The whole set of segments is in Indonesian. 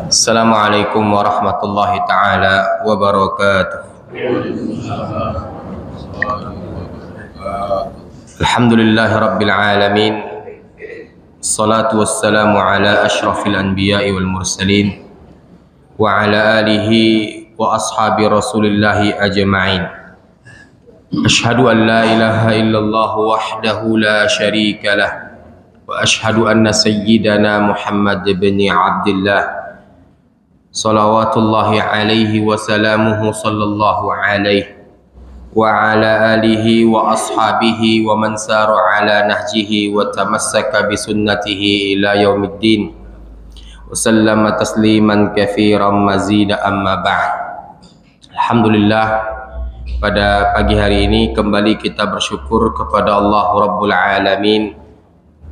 Assalamualaikum warahmatullahi ta'ala wabarakatuh. Alhamdulillahi rabbil alamin. Salatu wassalamu ala ashrafil anbiya'i wal mursalin wa ala alihi wa ashabi rasulillahi ajma'in. Ashhadu an la ilaha illallah wahdahu la syarika lah wa ashhadu anna sayyidana Muhammad ibn Abdillah salawatullahi alaihi wa salamuhu sallallahu alaihi wa ala alihi wa ashabihi wa man sara ala nahjihi wa tamassaka bi sunnatihi ila yaumiddin wa sallama tasliman katsiran mazida amma ba'd. Alhamdulillah, pada pagi hari ini kembali kita bersyukur kepada Allah Rabbul Alamin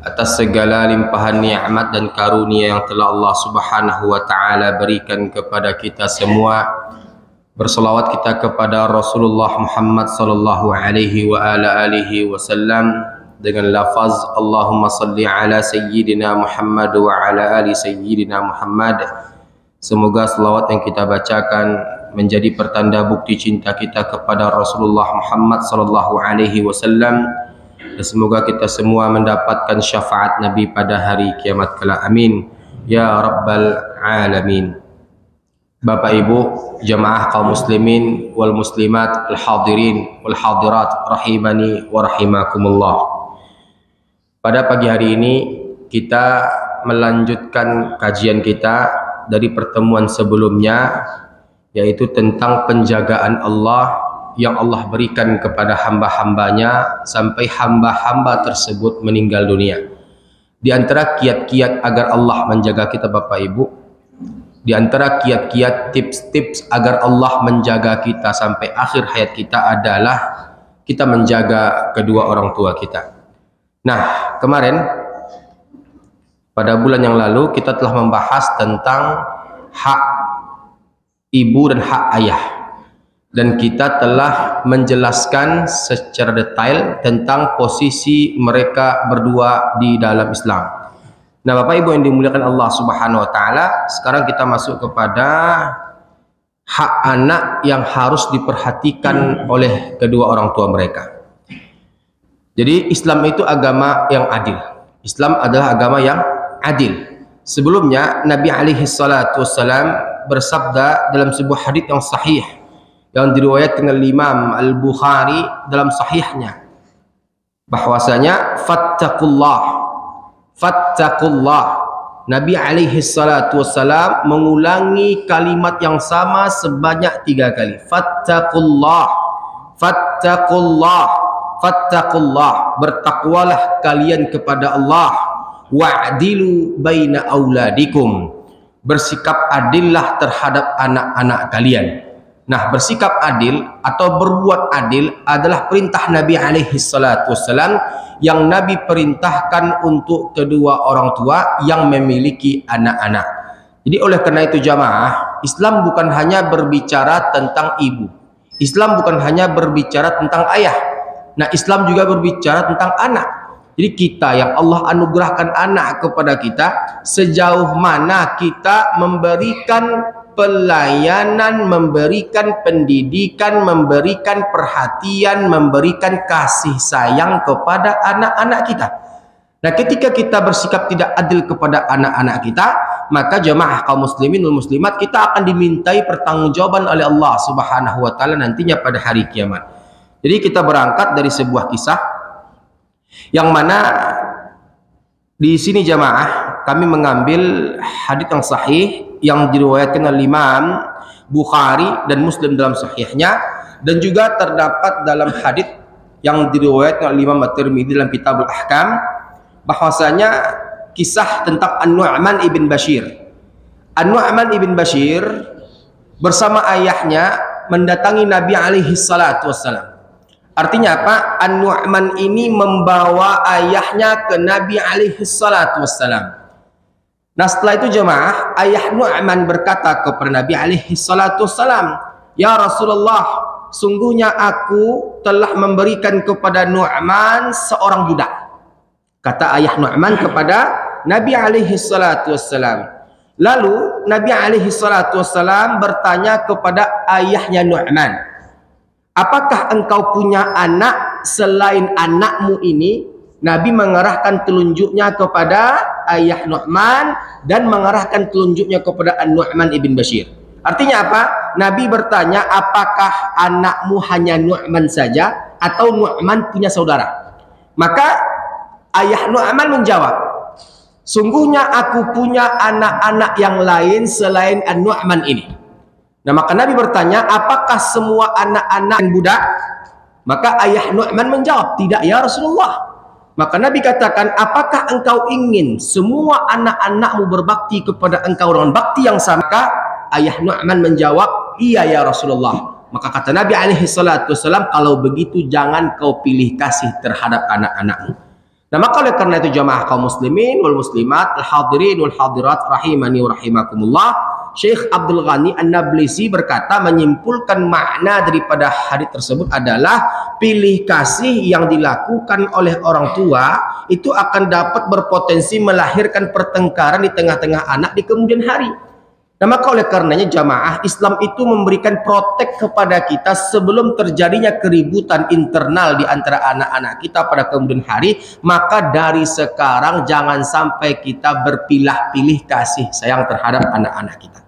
atas segala limpahan nikmat dan karunia yang telah Allah Subhanahu wa taala berikan kepada kita semua. Berselawat kita kepada Rasulullah Muhammad sallallahu alaihi wa ala alihi wasallam dengan lafaz Allahumma salli ala sayyidina Muhammad wa ala ali sayyidina Muhammad. Semoga selawat yang kita bacakan menjadi pertanda bukti cinta kita kepada Rasulullah Muhammad sallallahu alaihi wasallam, dan semoga kita semua mendapatkan syafaat Nabi pada hari kiamat kelak. Amin ya rabbal alamin. Bapak Ibu jamaah kaum muslimin wal muslimat, al hadirin wal hadirat rahimani wa rahimakumullah. Pada pagi hari ini kita melanjutkan kajian kita dari pertemuan sebelumnya, yaitu tentang penjagaan Allah yang Allah berikan kepada hamba-hambanya sampai hamba-hamba tersebut meninggal dunia. Di antara kiat-kiat agar Allah menjaga kita Bapak Ibu, di antara kiat-kiat tips-tips agar Allah menjaga kita sampai akhir hayat kita adalah kita menjaga kedua orang tua kita. Nah, kemarin pada bulan yang lalu kita telah membahas tentang hak ibu dan hak ayah, dan kita telah menjelaskan secara detail tentang posisi mereka berdua di dalam Islam. Nah, Bapak Ibu yang dimuliakan Allah Subhanahu wa taala, sekarang kita masuk kepada hak anak yang harus diperhatikan oleh kedua orang tua mereka. Jadi Islam itu agama yang adil. Islam adalah agama yang adil. Sebelumnya Nabi alaihi salatu wassalam bersabda dalam sebuah hadits yang sahih yang diriwayatkan oleh Imam Al-Bukhari dalam sahihnya, bahwasanya fattaqullah. Nabi alaihi salatu wassalam mengulangi kalimat yang sama sebanyak 3 kali. Fattaqullah, fattaqullah, fattaqullah. Bertakwalah kalian kepada Allah. Wa'dilu baina auladikum. Bersikap adillah terhadap anak-anak kalian. Nah, bersikap adil atau berbuat adil adalah perintah Nabi alaihi salatu wassalam yang Nabi perintahkan untuk kedua orang tua yang memiliki anak-anak. Jadi oleh karena itu jamaah, Islam bukan hanya berbicara tentang ibu. Islam bukan hanya berbicara tentang ayah. Nah, Islam juga berbicara tentang anak. Jadi kita yang Allah anugerahkan anak kepada kita, sejauh mana kita memberikan pelayanan, memberikan pendidikan, memberikan perhatian, memberikan kasih sayang kepada anak-anak kita. Nah, ketika kita bersikap tidak adil kepada anak-anak kita, maka jemaah kaum muslimin dan muslimat, kita akan dimintai pertanggungjawaban oleh Allah Subhanahu wa taala nantinya pada hari kiamat. Jadi kita berangkat dari sebuah kisah yang mana di sini jemaah kami mengambil hadits yang sahih yang diriwayatkan oleh Imam Bukhari dan Muslim dalam sahihnya, dan juga terdapat dalam hadits yang diriwayatkan oleh Imam At-Tirmidzi dalam Kitabul Ahkam, bahwasanya kisah tentang An-Nu'man ibn Bashir. An-Nu'man ibn Bashir bersama ayahnya mendatangi Nabi alaihi salatu wassalam. Artinya apa? An-Nu'man ini membawa ayahnya ke Nabi alaihi salatu wassalam. Nah, setelah itu jemaah, ayah Nu'man berkata kepada Nabi alaihi salatu wassalam, "Ya Rasulullah, sungguhnya aku telah memberikan kepada Nu'man seorang budak. Kata ayah Nu'man kepada Nabi alaihi salatu wassalam. Lalu Nabi alaihi salatu wassalam bertanya kepada ayahnya Nu'man, apakah engkau punya anak selain anakmu ini? Nabi mengarahkan telunjuknya kepada ayah Nu'man dan mengarahkan telunjuknya kepada An-Nu'man ibn Bashir. Artinya apa? Nabi bertanya, apakah anakmu hanya Nu'man saja atau Nu'man punya saudara? Maka ayah Nu'man menjawab, sungguhnya aku punya anak-anak yang lain selain An-Nu'man ini. Nah, maka Nabi bertanya, apakah semua anak-anak budak? Maka ayah Nu'man menjawab, tidak ya Rasulullah. Maka Nabi katakan, apakah engkau ingin semua anak-anakmu berbakti kepada engkau dengan bakti yang sama? Maka ayah Nu'man menjawab, iya ya Rasulullah. Maka kata Nabi alaihi salatu wassalam, kalau begitu jangan kau pilih kasih terhadap anak-anakmu. Nah, maka oleh karena itu jamaah kaum muslimin wal muslimat, al-hadirin wal hadirat rahimani wa rahimakumullah, Syekh Abdul Ghani An-Nablisi berkata, menyimpulkan makna daripada hadis tersebut adalah pilih kasih yang dilakukan oleh orang tua itu akan dapat berpotensi melahirkan pertengkaran di tengah-tengah anak di kemudian hari. Nah, maka oleh karenanya jamaah, Islam itu memberikan protek kepada kita sebelum terjadinya keributan internal di antara anak-anak kita pada kemudian hari. Maka dari sekarang jangan sampai kita berpilah-pilih kasih sayang terhadap anak-anak kita.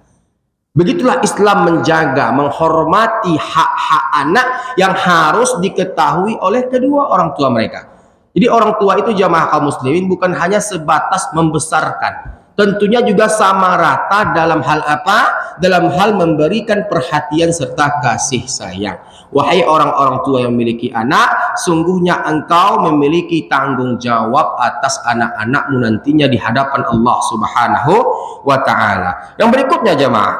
Begitulah Islam menjaga, menghormati hak-hak anak yang harus diketahui oleh kedua orang tua mereka. Jadi orang tua itu jamaah kaum muslimin bukan hanya sebatas membesarkan, tentunya juga sama rata dalam hal apa? Dalam hal memberikan perhatian serta kasih sayang. Wahai orang-orang tua yang memiliki anak, sungguhnya engkau memiliki tanggung jawab atas anak-anakmu nantinya di hadapan Allah Subhanahu wa ta'ala. Yang berikutnya jemaah,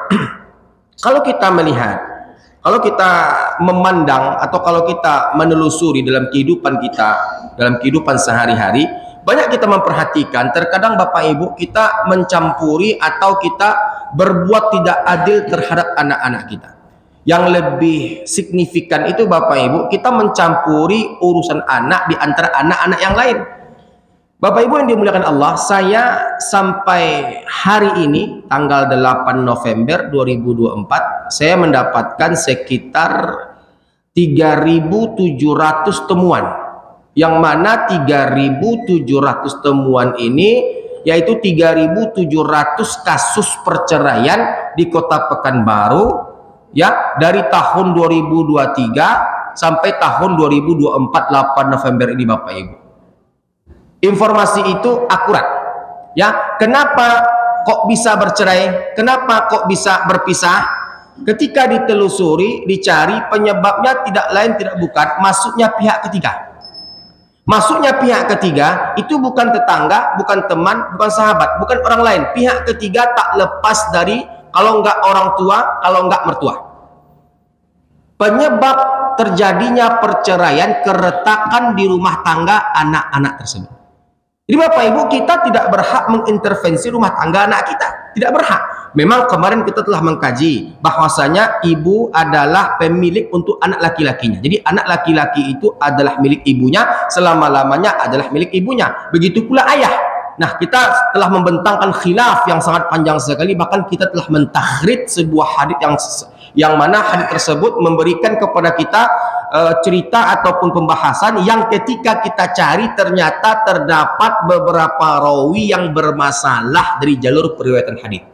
kalau kita melihat, kalau kita memandang atau kalau kita menelusuri dalam kehidupan kita, dalam kehidupan sehari-hari, banyak kita memperhatikan terkadang Bapak Ibu kita mencampuri atau kita berbuat tidak adil terhadap anak-anak kita. Yang lebih signifikan itu Bapak Ibu, kita mencampuri urusan anak di antara anak-anak yang lain. Bapak Ibu yang dimuliakan Allah, saya sampai hari ini tanggal 8 November 2024 saya mendapatkan sekitar 3.700 temuan, yang mana 3.700 temuan ini yaitu 3.700 kasus perceraian di Kota Pekanbaru, ya, dari tahun 2023 sampai tahun 2024 8 November ini Bapak Ibu. Informasi itu akurat, ya. Kenapa kok bisa bercerai? Kenapa kok bisa berpisah? Ketika ditelusuri, dicari, penyebabnya tidak lain tidak bukan masuknya pihak ketiga. Masuknya pihak ketiga itu bukan tetangga, bukan teman, bukan sahabat, bukan orang lain. Pihak ketiga tak lepas dari kalau enggak orang tua, kalau enggak mertua. Penyebab terjadinya perceraian keretakan di rumah tangga anak-anak tersebut. Jadi Bapak Ibu, kita tidak berhak mengintervensi rumah tangga anak kita, tidak berhak. Memang kemarin kita telah mengkaji bahwasanya ibu adalah pemilik untuk anak laki-lakinya. Jadi anak laki-laki itu adalah milik ibunya, selama-lamanya adalah milik ibunya. Begitu pula ayah. Nah, kita telah membentangkan khilaf yang sangat panjang sekali, bahkan kita telah mentakhrid sebuah hadits yang mana hadits tersebut memberikan kepada kita cerita ataupun pembahasan yang ketika kita cari ternyata terdapat beberapa rawi yang bermasalah dari jalur periwayatan hadits.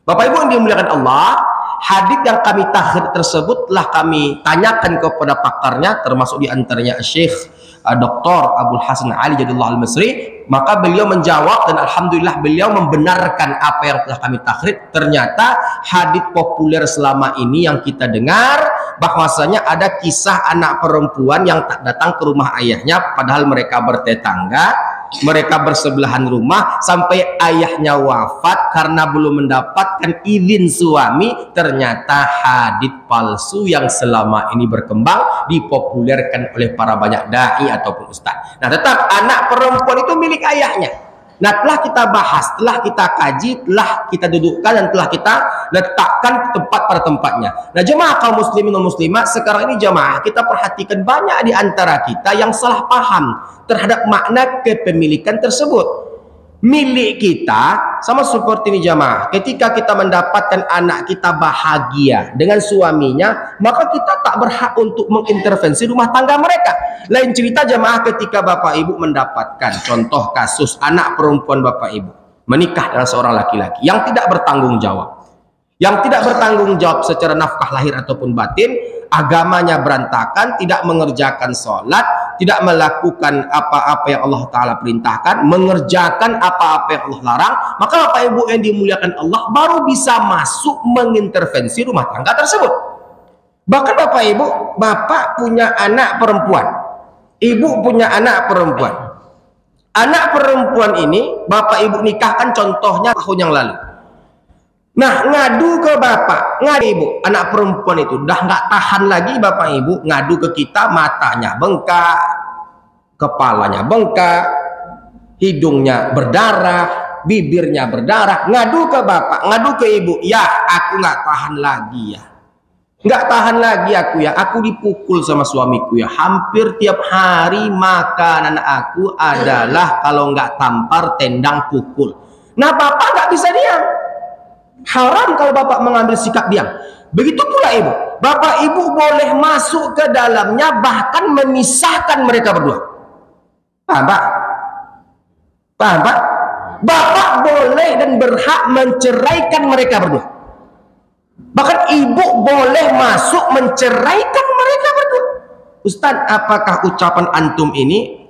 Bapak Ibu yang dimuliakan Allah, hadits yang kami takhrid tersebut telah kami tanyakan kepada pakarnya, termasuk diantaranya Syekh Dr. Abdul Hasan Ali Jadullah Al-Misri. Maka beliau menjawab dan alhamdulillah beliau membenarkan apa yang telah kami takhrid. Ternyata hadits populer selama ini yang kita dengar bahwasanya ada kisah anak perempuan yang tak datang ke rumah ayahnya padahal mereka bertetangga, mereka bersebelahan rumah, sampai ayahnya wafat karena belum mendapatkan izin suami. Ternyata hadits palsu yang selama ini berkembang dipopulerkan oleh para banyak dai ataupun ustaz. Nah, tetap anak perempuan itu milik ayahnya. Nah, telah kita bahas, telah kita kaji, telah kita dudukkan, dan telah kita letakkan tempat pada tempatnya. Nah, jemaah kaum muslimin dan muslimat, sekarang ini jemaah kita perhatikan banyak di antara kita yang salah paham terhadap makna kepemilikan tersebut. Milik kita sama seperti ini jamaah, ketika kita mendapatkan anak kita bahagia dengan suaminya, maka kita tak berhak untuk mengintervensi rumah tangga mereka. Lain cerita jamaah ketika bapak ibu mendapatkan contoh kasus anak perempuan bapak ibu menikah dengan seorang laki-laki yang tidak bertanggung jawab, secara nafkah lahir ataupun batin, agamanya berantakan, tidak mengerjakan sholat, tidak melakukan apa-apa yang Allah Ta'ala perintahkan, mengerjakan apa-apa yang Allah larang, maka bapak ibu yang dimuliakan Allah baru bisa masuk mengintervensi rumah tangga tersebut. Bahkan bapak ibu, bapak punya anak perempuan, ibu punya anak perempuan. Anak perempuan ini bapak ibu nikahkan contohnya tahun yang lalu. Nah, ngadu ke bapak, ngadu ibu, anak perempuan itu udah nggak tahan lagi bapak ibu, ngadu ke kita, matanya bengkak, kepalanya bengkak, hidungnya berdarah, bibirnya berdarah, ngadu ke bapak, ngadu ke ibu, ya aku nggak tahan lagi ya, nggak tahan lagi aku ya, aku dipukul sama suamiku ya, hampir tiap hari makanan aku adalah kalau nggak tampar tendang pukul. Nah, bapak nggak bisa diam. Haram kalau bapak mengambil sikap diam. Begitu pula ibu. Bapak ibu boleh masuk ke dalamnya, bahkan memisahkan mereka berdua. Paham pak? Paham pak? Bapak boleh dan berhak menceraikan mereka berdua. Bahkan ibu boleh masuk menceraikan mereka berdua. Ustaz, apakah ucapan antum ini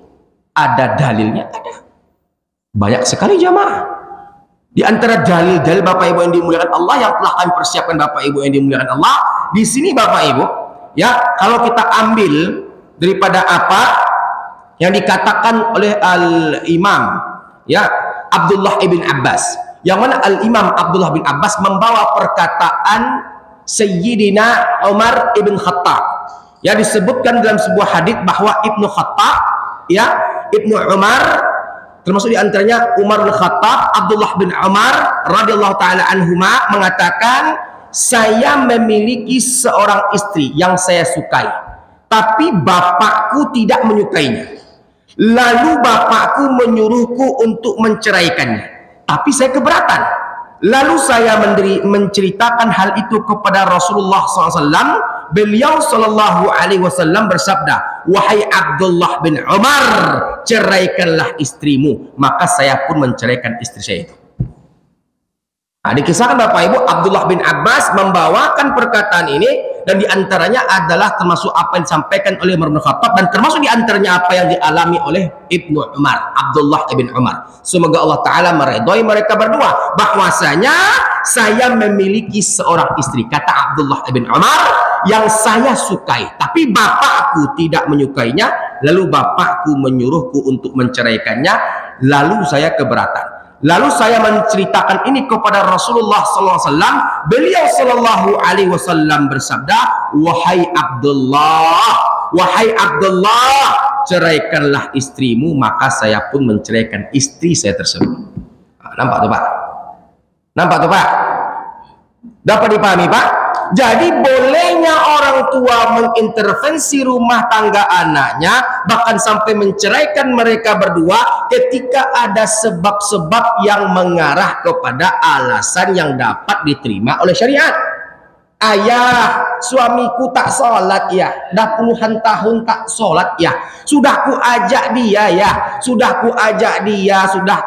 ada dalilnya? Ada. Banyak sekali jamaah. Di antara dalil-dalil bapak ibu yang dimuliakan Allah yang telah kami persiapkan bapak ibu yang dimuliakan Allah, di sini bapak ibu, ya, kalau kita ambil daripada apa yang dikatakan oleh al-Imam ya Abdullah ibn Abbas, yang mana al-Imam Abdullah bin Abbas membawa perkataan Sayyidina Umar ibn Khattab, ya, disebutkan dalam sebuah hadis bahwa Ibnu Khattab, ya, Ibnu Umar, termasuk diantaranya Umar bin Khattab, Abdullah bin Umar radhiyallahu taala anhuma mengatakan, saya memiliki seorang istri yang saya sukai, tapi bapakku tidak menyukainya. Lalu bapakku menyuruhku untuk menceraikannya, tapi saya keberatan. Lalu saya menceritakan hal itu kepada Rasulullah SAW. Beliau Shallallahu Alaihi Wasallam bersabda, wahai Abdullah bin Umar, ceraikanlah istrimu. Maka saya pun menceraikan istri saya itu. Nah, dikisahkan bapak ibu, Abdullah bin Abbas membawakan perkataan ini, dan diantaranya adalah termasuk apa yang disampaikan oleh Umar bin Khattab, dan termasuk diantaranya apa yang dialami oleh Ibnu Umar, Abdullah ibn Umar. Semoga Allah Ta'ala meridhoi mereka berdua, bahwasanya saya memiliki seorang istri, kata Abdullah ibn Umar, yang saya sukai, tapi bapakku tidak menyukainya. Lalu bapakku menyuruhku untuk menceraikannya, lalu saya keberatan. Lalu saya menceritakan ini kepada Rasulullah SAW. Beliau Shallallahu Alaihi Wasallam bersabda, wahai Abdullah, ceraikanlah istrimu. Maka saya pun menceraikan istri saya tersebut. Nampak tuh pak? Nampak tuh pak? Dapat dipahami pak? Jadi bolehnya orang tua mengintervensi rumah tangga anaknya, bahkan sampai menceraikan mereka berdua ketika ada sebab-sebab yang mengarah kepada alasan yang dapat diterima oleh syariat. Ayah, suamiku tak sholat ya, dah puluhan tahun tak sholat ya, sudah ku ajak dia ya, sudah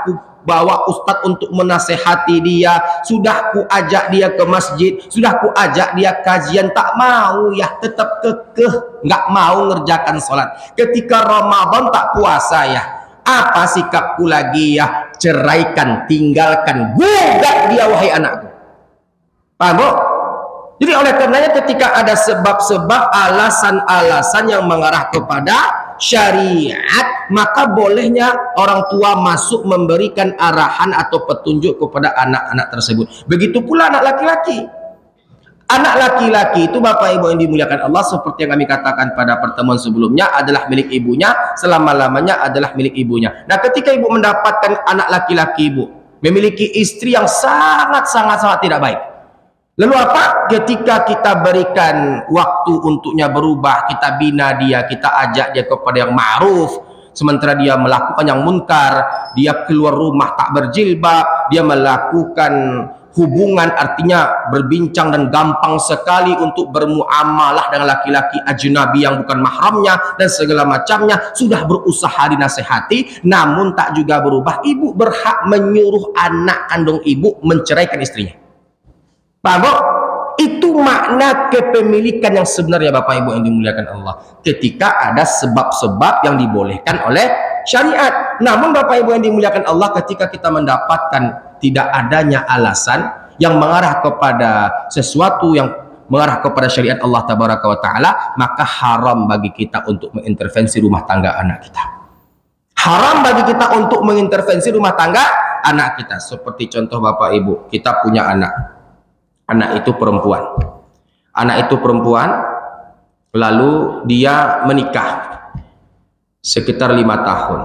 ku bawa ustadz untuk menasehati dia, sudah ku ajak dia ke masjid, sudah ku ajak dia kajian, tak mau ya, tetap kekeh nggak mau ngerjakan sholat. Ketika Ramadan tak puasa ya, apa sikapku lagi ya? Ceraikan, tinggalkan, gugat dia wahai anakku. Paham bu? Jadi oleh karenanya ketika ada sebab-sebab, alasan-alasan yang mengarah kepada syariat, maka bolehnya orang tua masuk memberikan arahan atau petunjuk kepada anak-anak tersebut. Begitu pula anak laki-laki. Anak laki-laki itu Bapak Ibu yang dimuliakan Allah, seperti yang kami katakan pada pertemuan sebelumnya, adalah milik ibunya, selama-lamanya adalah milik ibunya. Nah, ketika ibu mendapatkan anak laki-laki ibu, memiliki istri yang sangat tidak baik. Lalu apa? Ketika kita berikan waktu untuknya berubah, kita bina dia, kita ajak dia kepada yang ma'ruf, sementara dia melakukan yang munkar, dia keluar rumah tak berjilbab, dia melakukan hubungan, artinya berbincang dan gampang sekali untuk bermuamalah dengan laki-laki ajnabi yang bukan mahramnya dan segala macamnya, sudah berusaha dinasehati namun tak juga berubah. Ibu berhak menyuruh anak kandung ibu menceraikan istrinya. Paham? Itu makna kepemilikan yang sebenarnya Bapak Ibu yang dimuliakan Allah, ketika ada sebab-sebab yang dibolehkan oleh syariat. Namun Bapak Ibu yang dimuliakan Allah, ketika kita mendapatkan tidak adanya alasan yang mengarah kepada sesuatu yang mengarah kepada syariat Allah Tabaraka wa Ta'ala, maka haram bagi kita untuk mengintervensi rumah tangga anak kita. Haram bagi kita untuk mengintervensi rumah tangga anak kita. Seperti contoh Bapak Ibu, kita punya anak itu perempuan. Anak itu perempuan, lalu dia menikah sekitar 5 tahun.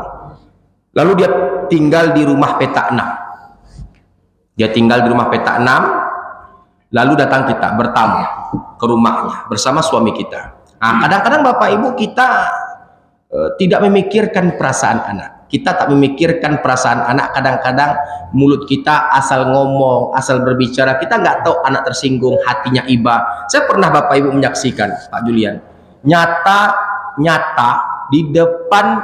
Lalu dia tinggal di rumah petak 6. Dia tinggal di rumah petak 6, lalu datang kita bertamu ke rumahnya bersama suami kita. Nah, kadang-kadang Bapak Ibu kita tidak memikirkan perasaan anak. Kita tak memikirkan perasaan anak. Kadang-kadang mulut kita asal ngomong, asal berbicara, kita nggak tahu anak tersinggung, hatinya iba. Saya pernah Bapak Ibu menyaksikan, Pak Julian, nyata di depan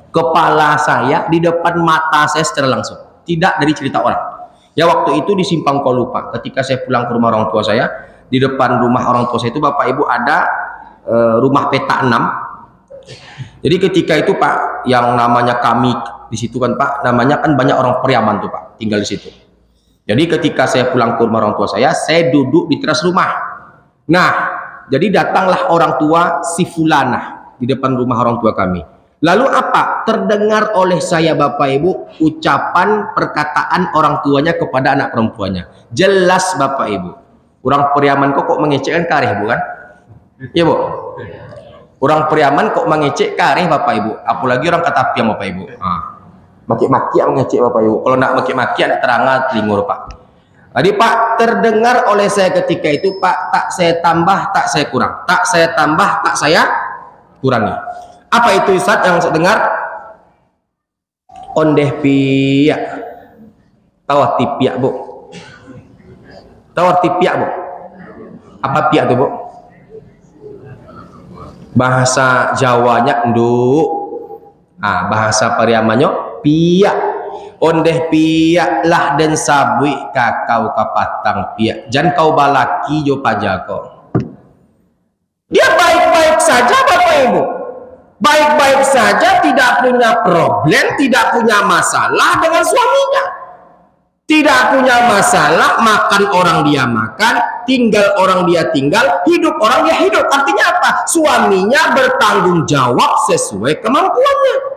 kepala saya, di depan mata saya secara langsung, tidak dari cerita orang. Ya, waktu itu di Simpang Kolupa, ketika saya pulang ke rumah orang tua saya, di depan rumah orang tua saya itu Bapak Ibu ada rumah petak 6. Jadi ketika itu Pak, yang namanya kami di situ kan Pak, namanya kan banyak orang Periaman tuh Pak, tinggal di situ. Jadi ketika saya pulang ke rumah orang tua saya duduk di teras rumah. Nah, jadi datanglah orang tua si Fulanah di depan rumah orang tua kami. Lalu apa? Terdengar oleh saya Bapak Ibu ucapan perkataan orang tuanya kepada anak perempuannya. Jelas Bapak Ibu, orang Periaman kok mengecekkan kareh bukan? Iya Bu. Orang Periaman kok mengecek kareh Bapak Ibu, apalagi orang Katapiang Bapak Ibu. Maki-maki mengecek Bapak Ibu. Kalau nak maki-maki ada terangat telingur Pak. Jadi Pak, terdengar oleh saya ketika itu Pak, tak saya tambah, tak saya kurang, tak saya tambah, tak saya kurangi. Apa itu Ustaz yang saya dengar? Ondeh piak, tawar tipiak Bu. Tawar tipiak Bu. Apa piak tuh Bu? Bahasa Jawanya nduk, bahasa Pariamannya piak. Ondeh piak lah dan sabui kakau kapatang piak, jan kau balaki jo pajako. Dia baik-baik saja Bapak Ibu, baik-baik saja, tidak punya problem, tidak punya masalah dengan suaminya, tidak punya masalah, makan orang dia makan, tinggal orang dia tinggal, hidup orang dia hidup. Artinya apa? Suaminya bertanggung jawab sesuai kemampuannya.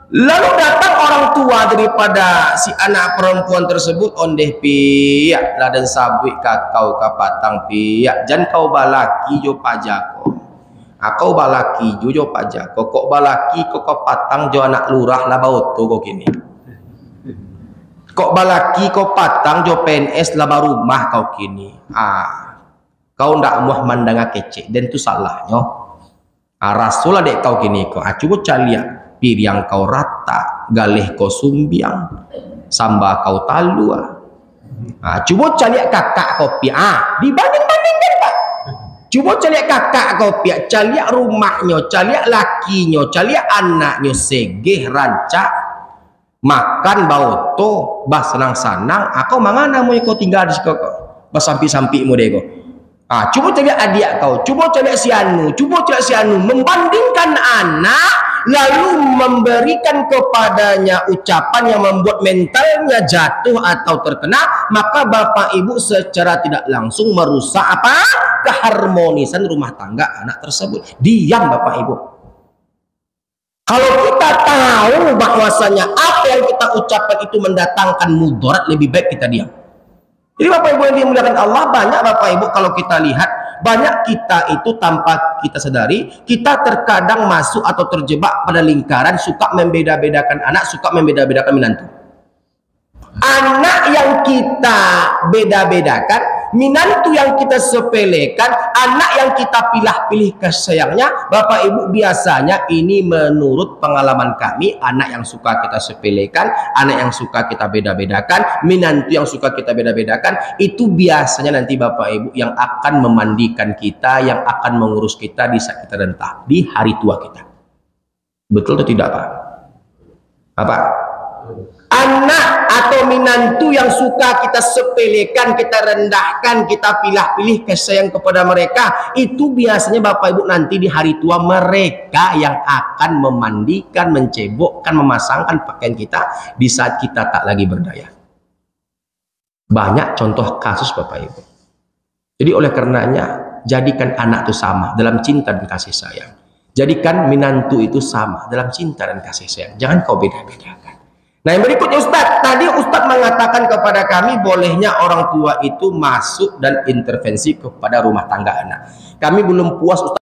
Lalu datang orang tua daripada si anak perempuan tersebut, ondeh piak lah dan sabui kakau kapatang piak, jan kau balaki jo pajako. Kau balaki jo pajako, kok balaki kok patang jo anak lurah lah bauto kok gini. Kok balaki kau patang jo PNS laba rumah kau kini. Kau ndak muah mandanga kece dan itu salahnya. Rasul dek kau kini kau. Coba caliak piriang kau rata, galih kau sumbiang, samba kau talua. Coba caliak kakak kau pi. Dibanding-bandingkan Pak. Coba caliak kakak kau pi, caliak rumahnya, caliak lakinya, caliak anaknya segeh rancak. Makan bau to, bah senang-senang, aku mangana mau kau tinggal di situ kau, bah sampi-sampi mu dego. Coba cari adik kau, coba cari si anu, membandingkan anak, lalu memberikan kepadanya ucapan yang membuat mentalnya jatuh atau terkena, maka Bapak Ibu secara tidak langsung merusak apa? Keharmonisan rumah tangga anak tersebut. Diam Bapak Ibu. Kalau kita tahu bahwasanya apa yang kita ucapkan itu mendatangkan mudarat, lebih baik kita diam. Jadi Bapak Ibu yang dimuliakan Allah, banyak Bapak Ibu kalau kita lihat, banyak kita itu tanpa kita sadari, kita terkadang masuk atau terjebak pada lingkaran suka membeda-bedakan anak, suka membeda-bedakan menantu. Anak yang kita beda-bedakan, menantu yang kita sepelekan, anak yang kita pilih-pilih kasih sayangnya, Bapak Ibu biasanya ini menurut pengalaman kami, anak yang suka kita sepelekan, anak yang suka kita beda-bedakan, menantu yang suka kita beda-bedakan, itu biasanya nanti Bapak Ibu yang akan memandikan kita, yang akan mengurus kita di saat kita rentah, di hari tua kita. Betul atau tidak Pak? Apa? Anak atau menantu yang suka kita sepelekan, kita rendahkan, kita pilih-pilih kasih sayang kepada mereka, itu biasanya Bapak Ibu nanti di hari tua mereka yang akan memandikan, mencebokkan, memasangkan pakaian kita di saat kita tak lagi berdaya. Banyak contoh kasus Bapak Ibu. Jadi oleh karenanya, jadikan anak itu sama dalam cinta dan kasih sayang. Jadikan menantu itu sama dalam cinta dan kasih sayang. Jangan kau beda-bedakan. Nah yang berikutnya Ustadz, tadi Ustadz mengatakan kepada kami bolehnya orang tua itu masuk dan intervensi kepada rumah tangga anak. Kami belum puas Ustadz.